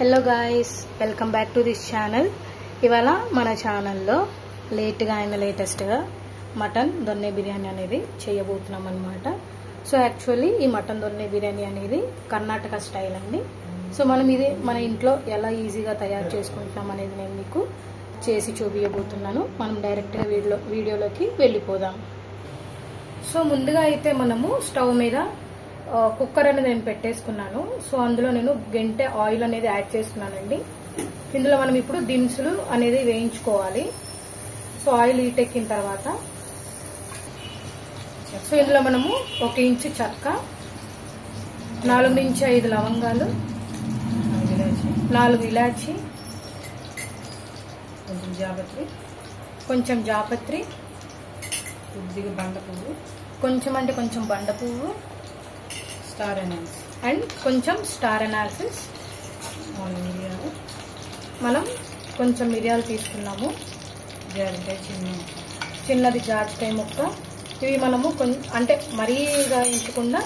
Hello guys, welcome back to this channel. ఇవాళ మన ఛానల్లో లేటెస్ట్గా మటన్ దొన్నె బిర్యానీ అనేది చేయబోతున్నాం అనమాట. సో యాక్చువల్లీ ఈ మటన్ దొన్నె బిర్యానీ అనేది కర్ణాటక స్టైల్ అండి. సో మనం ఇది మన ఇంట్లో ఎలా ఈజీగా తయారు చేసుకుంటున్నాం అనేది నేను మీకు చేసి చూపించబోతున్నాను. మనం డైరెక్ట్గా వీడియోలోకి వెళ్ళిపోదాం. సో ముందుగా అయితే మనము స్టవ్ మీద కుక్కర్ అనేది నేను పెట్టేసుకున్నాను. సో అందులో నేను గంటె ఆయిల్ అనేది యాడ్ చేసుకున్నానండి. ఇందులో మనం ఇప్పుడు దినుసులు అనేది వేయించుకోవాలి. సో ఆయిల్ హీట్ ఎక్కిన తర్వాత సో ఇందులో మనము 1 ఇంచు చెక్క, 4 నుంచి 5 లవంగాలు, 4 ఇలాచి, కొంచెం జాపత్రి, కొంచెం బండ పువ్వు అండ్ కొంచెం స్టార్ అనాలిసిస్. మనం కొంచెం మిరియాలు తీసుకున్నాము, చిన్నది జాజికాయ ముక్క. ఇవి మనము అంటే మరీ వేయించకుండా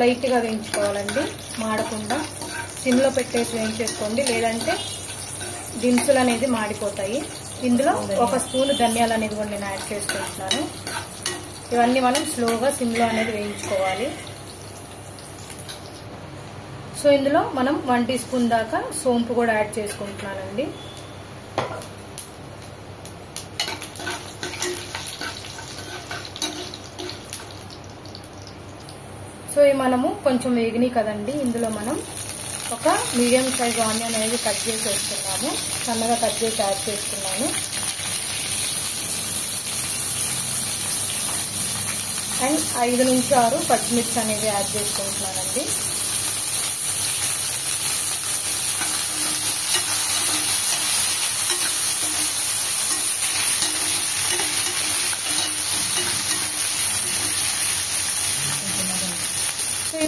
లైట్గా వేయించుకోవాలండి, మాడకుండా. సిమ్లో పెట్టేసి వేయించేసుకోండి, లేదంటే దినుసులు అనేది మాడిపోతాయి. ఇందులో 1 స్పూన్ ధనియాలు అనేది కూడా నేను యాడ్ చేసుకుంటున్నాను. ఇవన్నీ మనం స్లోగా సిమ్లో అనేది వేయించుకోవాలి. సో ఇందులో మనం 1 టీ స్పూన్ దాకా సోంపు కూడా యాడ్ చేసుకుంటున్నానండి. సో ఇవి మనము కొంచెం వేగినాయి కదండి. ఇందులో మనం ఒక మీడియం సైజ్ ఆనియన్ అనేది కట్ చేసి వేస్తున్నాము, సన్నగా కట్ చేసి యాడ్ చేస్తున్నాను. అండ్ 5 నుంచి 6 పచ్చిమిర్చి అనేది యాడ్ చేసుకుంటున్నానండి.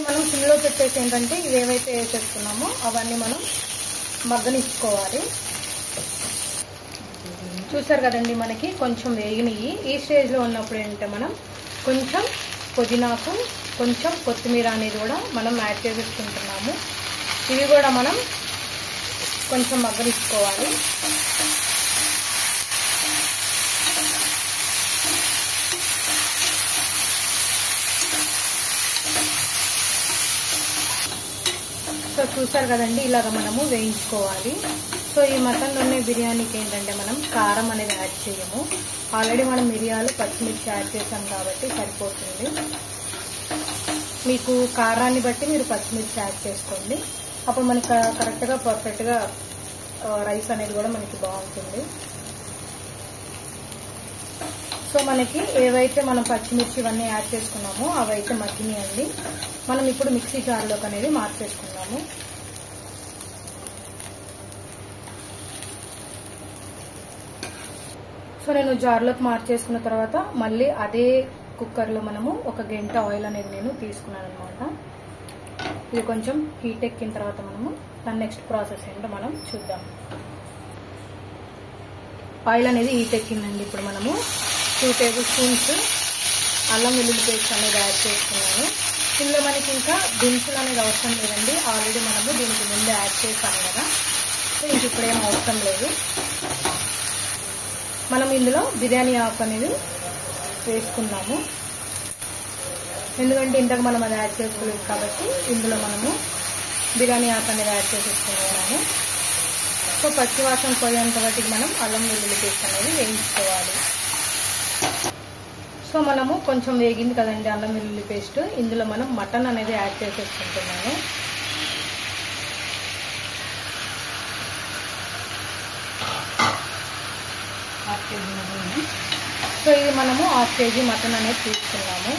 మనం సిమ్లో పెట్టేసి ఏంటంటే ఇవేవైతే వేసేస్తున్నామో అవన్నీ మనం మగ్గనిచ్చుకోవాలి. చూసారు కదండి, మనకి కొంచెం వేగినవి. ఈ స్టేజ్లో ఉన్నప్పుడు ఏంటంటే మనం కొంచెం పుదీనాకు, కొంచెం కొత్తిమీర అనేది కూడా మనం యాడ్ చేసేసుకుంటున్నాము. ఇవి కూడా మనం కొంచెం మగ్గనిచ్చుకోవాలి. సో చూసారు కదండి, ఇలాగ మనము వేయించుకోవాలి. సో ఈ మటన్ దొన్నె బిర్యానీకి ఏంటంటే మనం కారం అనేది యాడ్ చేయము. ఆల్రెడీ మనం మిరియాలు, పచ్చిమిర్చి యాడ్ చేసాం కాబట్టి సరిపోతుంది. మీకు కారాన్ని బట్టి మీరు పచ్చిమిర్చి యాడ్ చేసుకోండి. అప్పుడు మనకి కరెక్ట్గా పర్ఫెక్ట్గా రైస్ అనేది కూడా మనకి బాగుంటుంది. సో మనకి ఏవైతే మనం పచ్చిమిర్చి ఇవన్నీ యాడ్ చేసుకున్నామో అవైతే మగ్గినాయండి. మనం ఇప్పుడు మిక్సీ జార్లోకి అనేది మార్చేసుకున్నాము. సో నేను జార్లోకి మార్చేసుకున్న తర్వాత మళ్ళీ అదే కుక్కర్లో మనము 1 గంట ఆయిల్ అనేది నేను తీసుకున్నాను అనమాట. ఇది కొంచెం హీట్ ఎక్కిన తర్వాత మనము దాని నెక్స్ట్ ప్రాసెస్ ఏంటో మనం చూద్దాం. ఆయిల్ అనేది హీట్ ఎక్కిందండి. ఇప్పుడు మనము 2 టేబుల్ స్పూన్స్ అల్లం వెల్లుల్లి పేస్ట్ అనేది యాడ్ చేసుకున్నాను. ఇందులో మనకి ఇంకా దినుసులు అనేది అవసరం లేదండి, ఆల్రెడీ మనము దీనికి ముందు యాడ్ చేసాము కదా. సో ఇంక ఇప్పుడేం అవసరం లేదు. మనం ఇందులో బిర్యానీ ఆకు అనేది వేసుకున్నాము, ఎందుకంటే ఇంతకు మనం అది యాడ్ చేసుకోలేదు కాబట్టి ఇందులో మనము బిర్యానీ ఆకు అనేది యాడ్ చేసేసుకున్నాము. సో పచ్చివాసన పోయేంత వాటికి మనం అల్లం వెల్లుల్లి పేస్ట్ అనేది వేయించుకోవాలి. సో మనము కొంచెం వేగింది కదండి అల్లం వెల్లుల్లి పేస్ట్, ఇందులో మనం మటన్ అనేది యాడ్ చేసేసుకుంటున్నాను. సో ఇది మనము 1/2 కేజీ మటన్ అనేది తీసుకున్నాము.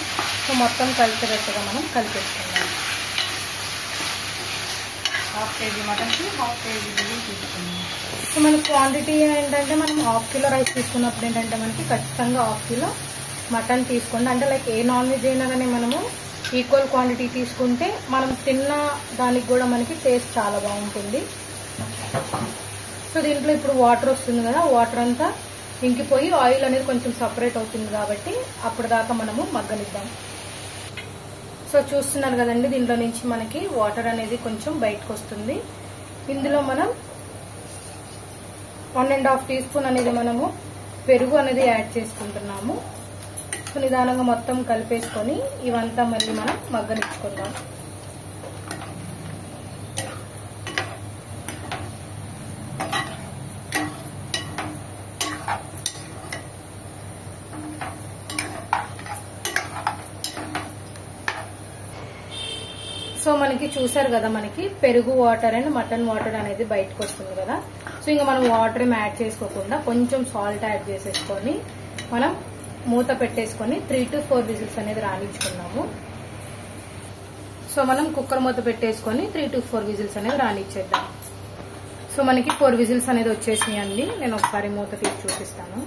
సో మొత్తం కలిసేటట్టుగా మనం కలిపేసుకున్నాము. 1/2 కేజీ మటన్కి 1/2 కేజీ బియ్యం తీసుకున్నాము. సో మనకి క్వాంటిటీ ఏంటంటే మనం 1/2 కిలో రైస్ తీసుకున్నప్పుడు ఏంటంటే మనకి ఖచ్చితంగా 1/2 కిలో మటన్ తీసుకోండి. అంటే లైక్ ఏ నాన్ వెజ్ అయినా కానీ మనము ఈక్వల్ క్వాంటిటీ తీసుకుంటే మనం తిన్న దానికి కూడా మనకి టేస్ట్ చాలా బాగుంటుంది. సో దీంట్లో ఇప్పుడు వాటర్ వస్తుంది కదా, వాటర్ అంతా ఇంకిపోయి ఆయిల్ అనేది కొంచెం సపరేట్ అవుతుంది కాబట్టి అప్పటిదాకా మనము మగ్గనిద్దాం. సో చూస్తున్నారు కదండి, దీంట్లో నుంచి మనకి వాటర్ అనేది కొంచెం బయటకు వస్తుంది. ఇందులో మనం 1.5 టీ స్పూన్ అనేది మనము పెరుగు అనేది యాడ్ చేసుకుంటున్నాము. సో నిదానంగా మొత్తం కలిపేసుకొని ఇవంతా మళ్ళీ మనం మగ్గనిచ్చుకుందాం. సో మనకి చూసారు కదా, మనకి పెరుగు వాటర్ అండ్ మటన్ వాటర్ అనేది బయటకు వస్తుంది కదా. సో ఇంకా మనం వాటర్ ఏం యాడ్ చేసుకోకుండా కొంచెం సాల్ట్ యాడ్ చేసేసుకొని మనం మూత పెట్టేసుకొని 3 to 4 విజిల్స్ అనేది రానిచ్చుకున్నాము. సో మనం కుక్కర్ మూత పెట్టేసుకొని 3 to 4 విజిల్స్ అనేది రానిచ్చేద్దాం. సో మనకి 4 విజిల్స్ అనేది వచ్చేసినాయండి. నేను ఒకసారి మూత తీసి చూపిస్తాను.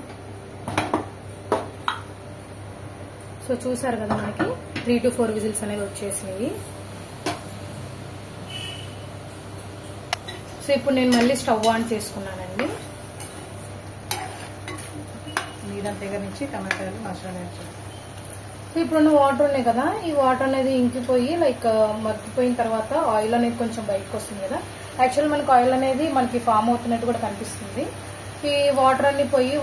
సో చూసారు కదా, మనకి 3 to 4 విజిల్స్ అనేది వచ్చేసినాయి. సో ఇప్పుడు నేను మళ్ళీ స్టవ్ ఆన్ చేసుకున్నానండి. మీడియం దగ్గర నుంచి టమాటాలు మసాలా యాడ్ చేస్తాం. సో ఇప్పుడు వాటర్ ఉన్నాయి కదా, ఈ వాటర్ అనేది ఇంకిపోయి లైక్ మగ్గిపోయిన తర్వాత ఆయిల్ అనేది కొంచెం బయటకు వస్తుంది కదా. యాక్చువల్ మనకి ఆయిల్ అనేది మనకి ఫామ్ అవుతున్నట్టు కూడా కనిపిస్తుంది. ఈ వాటర్ అన్ని పోయి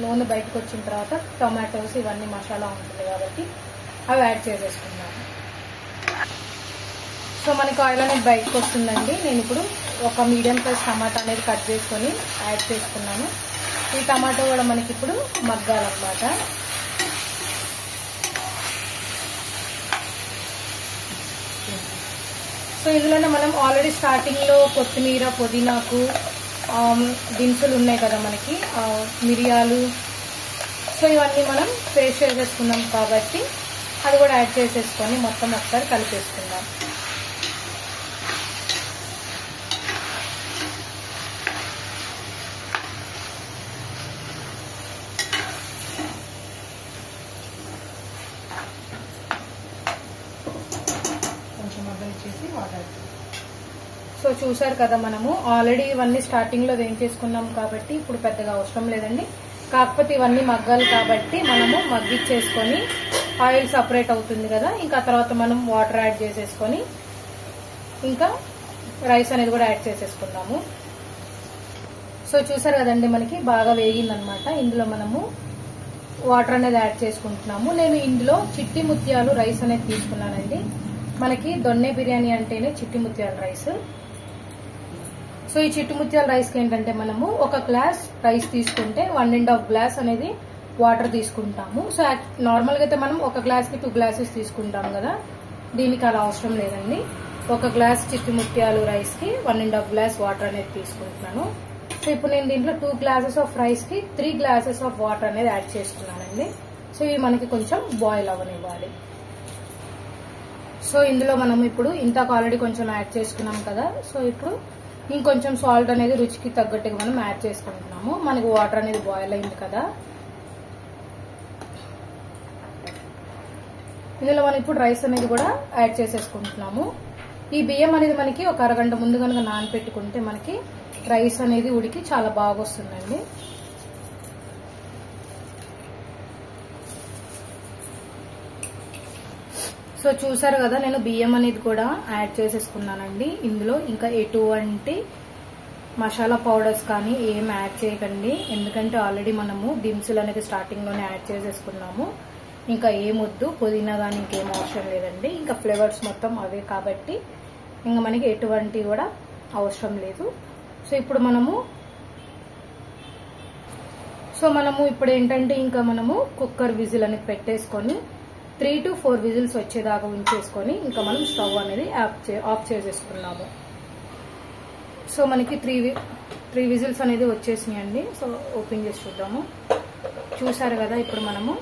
నూనె బయటకు వచ్చిన తర్వాత టొమాటోస్ ఇవన్నీ మసాలా ఉంటుంది కాబట్టి అవి యాడ్ చేసేసుకున్నాను. సో మనకి ఆయిల్ అనేది బయటకు వస్తుందండి. నేను ఇప్పుడు ఒక మీడియం సైజ్ టమాటా అనేది కట్ చేసుకొని యాడ్ చేసుకున్నాను. ఈ టమాటో కూడా మనకి ఇప్పుడు మగ్గాలన్నమాట. సో ఇందులోనే మనం ఆల్రెడీ స్టార్టింగ్ లో కొత్తిమీర, పుదీనాకు దినుసులు ఉన్నాయి కదా మనకి, మిరియాలు. సో ఇవన్నీ మనం పేస్ట్ చేసేసుకున్నాం కాబట్టి అది కూడా యాడ్ చేసేసుకొని మొత్తం ఒకసారి కలిపేసుకుందాం. సో చూసారు కదా, మనము ఆల్రెడీ ఇవన్నీ స్టార్టింగ్ లో వేయించేసుకున్నాం కాబట్టి ఇప్పుడు పెద్దగా అవసరం లేదండి. కాకపోతే ఇవన్నీ మగ్గాలి కాబట్టి మనము మగ్గిచ్చేసుకొని ఆయిల్ సపరేట్ అవుతుంది కదా, ఇంకా తర్వాత మనం వాటర్ యాడ్ చేసేసుకొని ఇంకా రైస్ అనేది కూడా యాడ్ చేసేసుకుందాము. సో చూసారు కదండి, మనకి బాగా వేగిందనమాట. ఇందులో మనము వాటర్ అనేది యాడ్ చేసుకుంటున్నాము. నేను ఇందులో చిట్టి ముత్యాలు రైస్ అనేది తీసుకున్నానండి. మనకి దొన్నె బిర్యానీ అంటేనే చిట్టి ముత్యాల రైస్. సో ఈ చిట్టి ముత్యాల రైస్కి ఏంటంటే మనము ఒక గ్లాస్ రైస్ తీసుకుంటే 1.5 గ్లాస్ అనేది వాటర్ తీసుకుంటాము. సో నార్మల్గా అయితే మనం ఒక గ్లాస్కి 2 గ్లాసెస్ తీసుకుంటాం కదా, దీనికి అలా అవసరం లేదండి. ఒక గ్లాస్ చిట్టి ముత్యాలు రైస్కి 1.5 గ్లాస్ వాటర్ అనేది తీసుకుంటున్నాను. సో ఇప్పుడు నేను దీంట్లో 2 గ్లాసెస్ ఆఫ్ రైస్కి 3 గ్లాసెస్ ఆఫ్ వాటర్ అనేది యాడ్ చేసుకున్నానండి. సో ఇవి మనకి కొంచెం బాయిల్ అవ్వనివ్వాలి. సో ఇందులో మనం ఇప్పుడు ఇంతకు ఆల్రెడీ కొంచెం యాడ్ చేసుకున్నాం కదా. సో ఇప్పుడు ఇంకొంచెం సాల్ట్ అనేది రుచికి తగ్గట్టుగా మనం యాడ్ చేసుకుంటున్నాము. మనకి వాటర్ అనేది బాయిల్ అయింది కదా. ఇందులో మనం ఇప్పుడు రైస్ అనేది కూడా యాడ్ చేసేసుకుంటున్నాము. ఈ బియ్యం అనేది మనకి ఒక అరగంట ముందు కనుక నానబెట్టుకుంటే మనకి రైస్ అనేది ఉడికి చాలా బాగా వస్తుందండి. సో చూసారు కదా, నేను బియ్యం అనేది కూడా యాడ్ చేసేసుకున్నానండి. ఇందులో ఇంకా ఎటువంటి మసాలా పౌడర్స్ కానీ ఏం యాడ్ చేయకండి, ఎందుకంటే ఆల్రెడీ మనము దినుసులు అనేది స్టార్టింగ్ లోనే యాడ్ చేసేసుకున్నాము. ఇంకా ఏమొద్దు, పుదీనా కానీ ఇంకేం అవసరం లేదండి. ఇంకా ఫ్లేవర్స్ మొత్తం అవే కాబట్టి ఇంకా మనకి ఎటువంటి కూడా అవసరం లేదు. సో ఇప్పుడు మనము ఇప్పుడు ఏంటంటే ఇంకా మనము కుక్కర్ విజిల్ అనేది పెట్టేసుకొని 3 to 4 విజిల్స్ వచ్చేదాకా ఉంచేసుకొని ఇంకా మనం స్టవ్ అనేది ఆఫ్ చేసేసుకున్నాము. సో మనకి 3 విజిల్స్ అనేది వచ్చేసినాయండి. సో ఓపెన్ చేసి చూద్దాము. చూసారు కదా, ఇప్పుడు మనము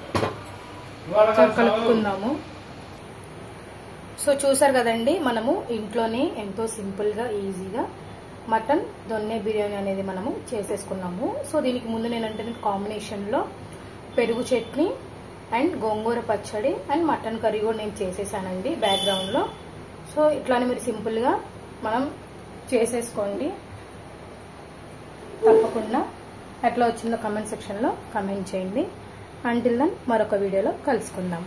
కలుపుకుందాము. సో చూసారు కదండి, మనము ఇంట్లోనే ఎంతో సింపుల్ గా ఈజీగా మటన్ దొన్నె బిర్యానీ అనేది మనము చేసేసుకున్నాము. సో దీనికి ముందు నేనంటే కాంబినేషన్ లో పెరుగు చట్నీ అండ్ గోంగూర పచ్చడి అండ్ మటన్ కర్రీ కూడా నేను చేసేసానండి బ్యాక్గ్రౌండ్ లో. సో ఇట్లానే మీరు సింపుల్ గా మనం చేసేసుకోండి. తప్పకుండా ఎట్లా వచ్చిందో కమెంట్ సెక్షన్ లో కమెంట్ చేయండి. అంటిల్ దెన్ మరొక వీడియోలో కలుసుకుందాం.